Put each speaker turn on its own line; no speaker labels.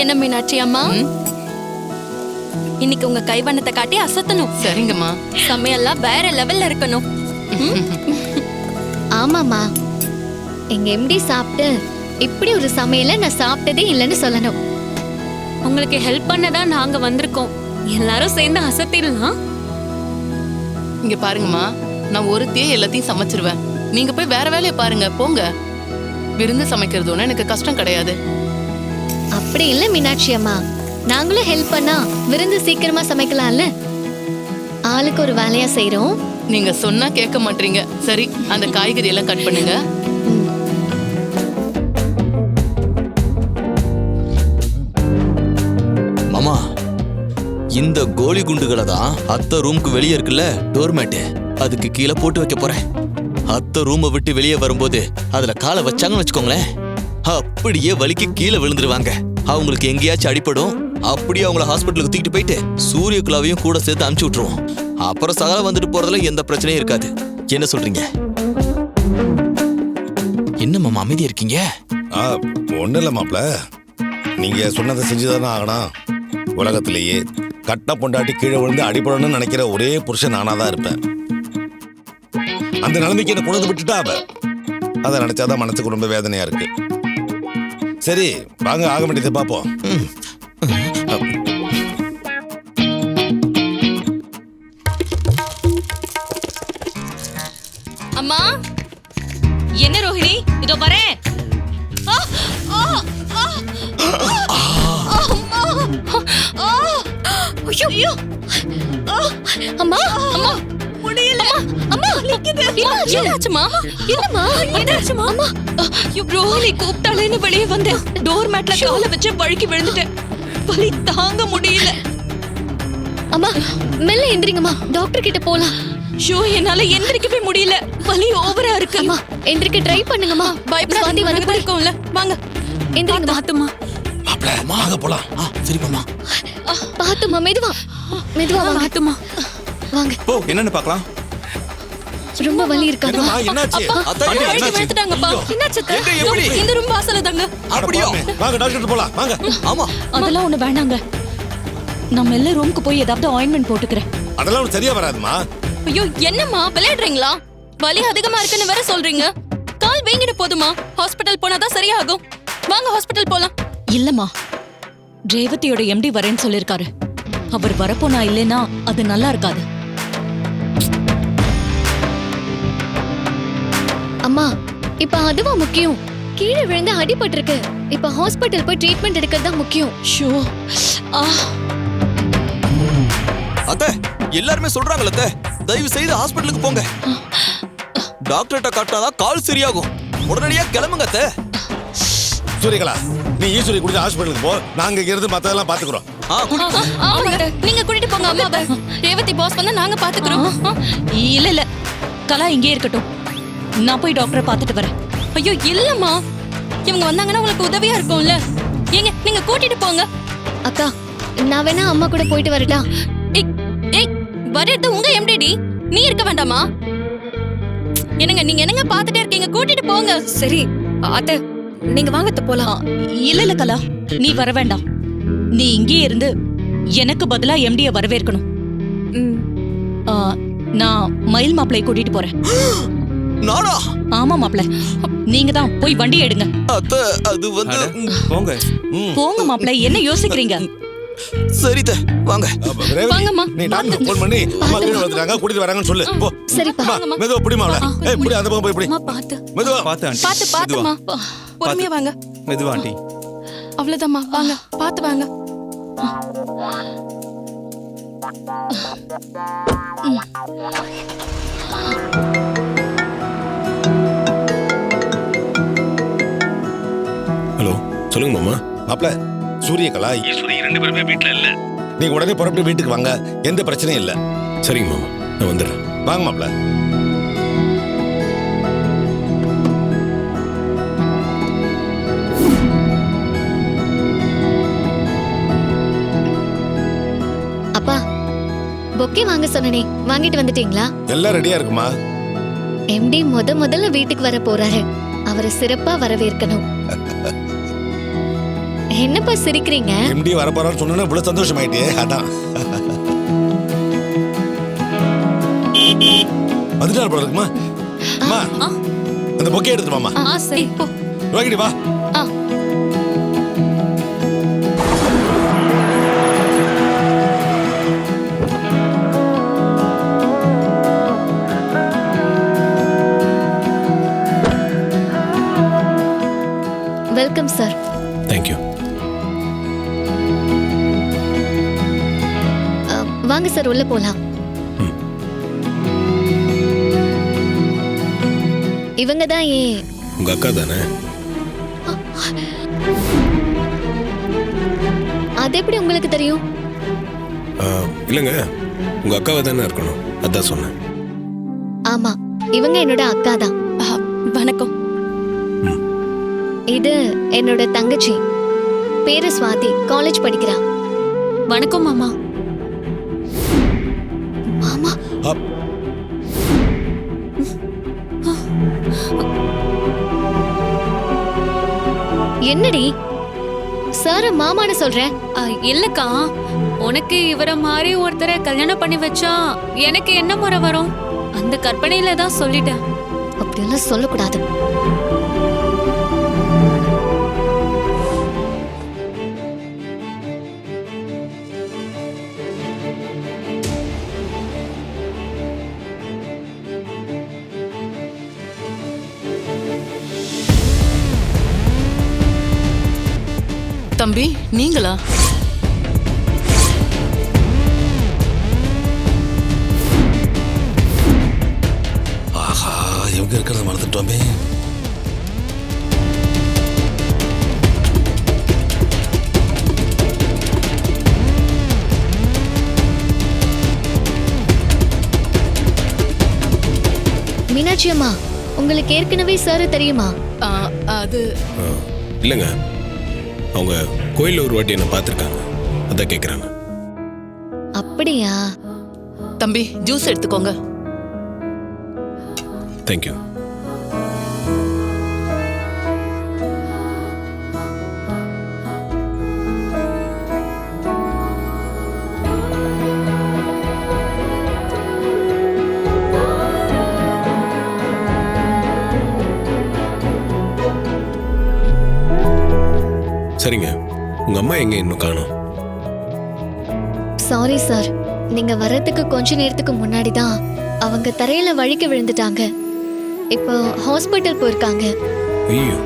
என்ன மீனாட்சி அம்மா, இன்னைக்கு உங்க கைவண்ணத்தை காட்டி அசத்தணும்.
சரிங்கம்மா.
சமையல்லாம் வேற லெவல்ல இருக்கணும்.
ஆமாமா, எங்க எம்டி சாப்பிட்டு இப்படி ஒரு சமையல நான் சாப்பிட்டதே இல்லைன்னு சொல்லணும்.
உங்களுக்கு ஹெல்ப் பண்ணதான் நாங்க வந்திருக்கோம். எல்லாரும் சேர்ந்து அசத்திடலாம்.
இங்க பாருங்கம்மா, நான் ஒருத்தையே எல்லாத்தையும் சமைச்சிருவேன். நீங்க போய் வேற வேலையை பாருங்க, போங்க. விருந்து சமைக்கிறது ஒண்ணு எனக்கு கஷ்டம் கிடையாது.
அப்படி இல்ல மீனாட்சி அம்மா, நாங்களும் ஹெல்ப் பண்ணா விருந்து சீக்கிரமா சமைக்கலாம்ல. ஆளுக்கு ஒரு வேலையா செய்றோம்.
நீங்க சொன்னா கேட்க மாட்டீங்க. சரி, அந்த காய்கறி எல்லாம் கட் பண்ணுங்க.
மாமா, இந்த கோலி குண்டுகளை தான் அத்தை ரூமுக்கு வெளியே இருக்குல்ல டோர்மேட்டு, அதுக்கு கீழே போட்டு வைக்க போறேன். அத்தை ரூமை விட்டு வெளியே வரும்போது அதுல காலை வச்சாங்கன்னு வச்சுக்கோங்களேன், அப்படியே வலிக்கு கீழே விழுந்துருவாங்க. அவங்களுக்கு எங்கேயாச்சும் அடிப்படும். அப்படியே அவங்கள ஹாஸ்பிட்டலுக்கு தூக்கிட்டு போயிட்டு சூரியகுலாவையும் கூட சேர்த்து அனுப்பிச்சு விட்டுருவோம். அப்புறம் சகல வந்துட்டு போறதுல எந்த பிரச்சனையும் இருக்காது. என்ன சொல்றீங்க? என்ன மாமா அமைதியா இருக்கீங்க?
ஒன்றும் இல்லை மாப்பிள்ள, நீங்க சொன்னதை செஞ்சுதானே ஆகணும். உலகத்திலேயே கட்ட பொண்டாட்டி கீழே விழுந்து அடிபடணும்னு நினைக்கிற ஒரே புருஷன் நானா தான் இருப்பேன். அந்த நிலைமைக்கு என்ன கொண்டு விட்டுட்டா அவ. அதை நினைச்சாதான் மனசுக்கு ரொம்ப வேதனையா இருக்கு. சரி வாங்க, ஆக வேண்டியதை பார்ப்போம்.
அம்மா,
என்ன ரோஹிணி, இதோ வரேன்.
அம்மா, அம்மா முடியல. அம்மா, என்னாச்சுமா? என்னம்மா என்னாச்சுமா? அம்மா,
ரோஹிணி கூப்பிட்டாலேன்னு வெளியே வந்தேன். டோர் மேட்ல காலை வச்சு வழுக்கி விழுந்துட்டேன். வலி தாங்க முடியல.
அம்மா மெல்ல எந்திரிங்கம்மா, டாக்டர் கிட்ட போலாம்.
ஷோ, என்னால எந்திரிக்கவே முடியல. வலி ஓவரா இருக்கு.
அம்மா எந்திரிக்க ட்ரை பண்ணுங்கம்மா.
பயப்படாதீங்க, வந்து பிடிக்கும்ல. வாங்க
எந்திரிங்க.
பாத்துமா.
மாப்பிள்ள வாங்க போலாம்.
சரி மாமா.
பாத்துமா, மெதுவா மெதுவா வாங்க.
பாத்துமா,
வாங்க.
போ, என்னன்னு பார்க்கலாம்.
ரொம்ப வலி இருக்காதா?
என்னம்மா, என்னாச்சு?
வெளுத்துட்டாங்கப்பா. என்னாச்சு? இந்த ரூம் வாசல்ல தாங்க.
அப்படியா?
வாங்க டாக்டர் கிட்ட போலாம், வாங்க.
ஆமா,
அதெல்லாம் ஒண்ணு வேணாங்க. நான் மெல்ல ரூமுக்கு போய் ஏதாவது ஆயின்மெண்ட் போட்டுக்கிறேன்.
அதெல்லாம் ஒண்ணு சரியா வராதுமா.
ஐயோ, என்னம்மா விளையாடுறீங்களா? வலி அதிகமா இருக்குன்னு வேற சொல்றீங்க. கால் வீங்கிட்டு போதுமா? ஹாஸ்பிடல் போனாதான் சரியாகும். வாங்க ஹாஸ்பிடல் போலாம்.
இல்லம்மா, ரேவதியோட எம்டி வரேன்னு சொல்லிருக்காரு. அவர் வரப்போனா இல்லைன்னா அது நல்லா இருக்காது.
அம்மா இப்ப அதுவா முக்கியம்? கீழே விழுந்து அடிபட்டிருக்கு. இப்ப ஹாஸ்பிடல் போய் ட்ரீட்மெண்ட் எடுக்கிறது தான் முக்கியம்.
ஷோ,
அத்தை எல்லாருமே சொல்றாங்கல்ல அத்தை, தயவு செய்து ஹாஸ்பிட்டலுக்கு போங்க. டாக்டர்கிட்ட காட்டினாதான் கால் சரியாகும். உடனடியா கிளம்புங்க அத்தை.
சூரியகலா, நீ ஈஸ்வரி குடிச்சு ஹாஸ்பிட்டலுக்கு போ. நாங்க இங்க இருந்து மத்ததெல்லாம் பாத்துக்கிறோம்.
ஆமாங்க, நீங்க கூட்டிட்டு போங்க அம்மாவை. ரேவதி பாஸ் வந்தா நாங்க பாத்துக்கிறோம்.
இல்ல இல்ல, கலா இங்கே இருக்கட்டும். நான் போய் டாக்டரை பார்த்துட்டு வரேன்.
ஐயோ இல்லம்மா, இவங்க வந்தாங்கன்னா உங்களுக்கு உதவியா இருக்கும்ல. ஏங்க நீங்க கூட்டிட்டு போங்க.
அக்கா நான் வேணா அம்மா கூட போயிட்டு வரட்டா?
ஏய், வரது உங்க எம்டிடி, நீ இருக்க வேண்டாமா? என்னங்க நீங்க என்னங்க பாத்துட்டே இருக்கீங்க? கூட்டிட்டு போங்க.
சரி அத்தை, நீங்க வாங்கத்த போலாம். இல்ல இல்ல கலா, நீ வர வேண்டாம். நீ இங்கே இருந்து எனக்கு பதிலா எம்டிய வரவேற்கணும். நான் மயில் மாப்பிளைய கூட்டிட்டு போறேன்.
நானா?
ஆமா மாப்பிள, நீங்க தான் போய் வண்டி எடுங்க.
அத்தை அது வந்து
போங்க.
போங்க மாப்பிள, என்ன யோசிக்கிறீங்க?
சரித வாங்க.
வாங்கம்மா.
நீ டாக்டர் ஃபோன் பண்ணி அம்மா கீழ வந்துறாங்க, கூட்டிட்டு வராங்கன்னு சொல்லு. போ.
சரிப்பா.
மெதுவா புடிமா அவளை. ஏய் புடி, அந்த பக்கம் போய் புடி.
அம்மா பாத்து.
மெதுவா.
பாத்து ஆண்டி.
பாத்துமா. பொறுமையா வாங்க.
மெதுவா ஆண்டி.
அவ்வளவுதாம்மா, வாங்க பாத்து வாங்க.
ஹலோ, சொல்லுங்க மாமா.
மாப்ள, சூரியகலா ஈஸ்வரி 2 பேருமே வீட்ல இல்ல. நீங்க உடனே புறப்பட்டு வீட்டுக்கு வாங்க, எந்த பிரச்சனையும் இல்ல.
சரிங்க மாமா, நான் வந்துடுறேன்.
வாங்க மாப்ள.
அப்பா பொக்கே வாங்க சொன்னனே, வாங்கிட்டு வந்துட்டீங்களா?
எல்லாம் ரெடியா இருக்குமா?
எம்டி முதல்ல வீட்டுக்கு வர போறாரு. அவரை சிறப்பா வரவேற்கணும். என்னப்பா சிரிக்கிறீங்க?
எம்டி வரப்போறான்னு சொன்னா இவ்வளவு சந்தோஷமாயிட்டே அதான். வந்துட்டாரு போல இருக்குமா? அம்மா அந்த பொக்கே எடுத்து வாமா.
சரி போ.
ரோகிணி வா.
Welcome sir.
தேங்க்யூ.
வாங்க சார், உள்ள போலாம். இவங்க தான்
உங்க அக்கா தானே?
அது எப்படி உங்களுக்கு தெரியும்?
இல்லைங்க, உங்க அக்காவை தானே இருக்கணும், அதான் சொன்னேன்.
ஆமா, இவங்க என்னோட அக்கா தான்.
வணக்கம்.
இது என்னோட தங்கச்சி, பேரு சுவாதி, காலேஜ் படிக்கிறா.
வணக்கம் மாமா.
மாமா என்னடி சார மாமான்னு சொல்ற?
இல்லக்கா, உனக்கு இவர மாதிரி ஒருத்தரை கல்யாணம் பண்ணி வச்சா எனக்கு என்ன முறை வரும்? அந்த கற்பனையில தான் சொல்லிட்டேன்.
அப்படியெல்லாம் சொல்லக்கூடாது.
தம்பி நீங்களா?
ஆஹா, இவங்க இருக்கிறத மறந்துட்டோமே.
மீனாட்சி அம்மா, உங்களுக்கு ஏற்கனவே சார் தெரியுமா?
அது
இல்லைங்க, அவங்க கோயிலில் ஒரு வாட்டி என்ன பார்த்துருக்காங்க, அதான் கேட்குறாங்க.
அப்படியா?
தம்பி ஜூஸ் எடுத்துக்கோங்க.
தேங்க்யூ. சரிங்க, உங்க அம்மா எங்க இன்னும் காணோம்?
சாரி சார், நீங்க வர்றதுக்கு கொஞ்ச நேரத்துக்கு முன்னாடி தான் அவங்க தரையில வழுக்கி விழுந்துட்டாங்க. இப்போ ஹாஸ்பிட்டல் போயிருக்காங்க.
ஐயோ,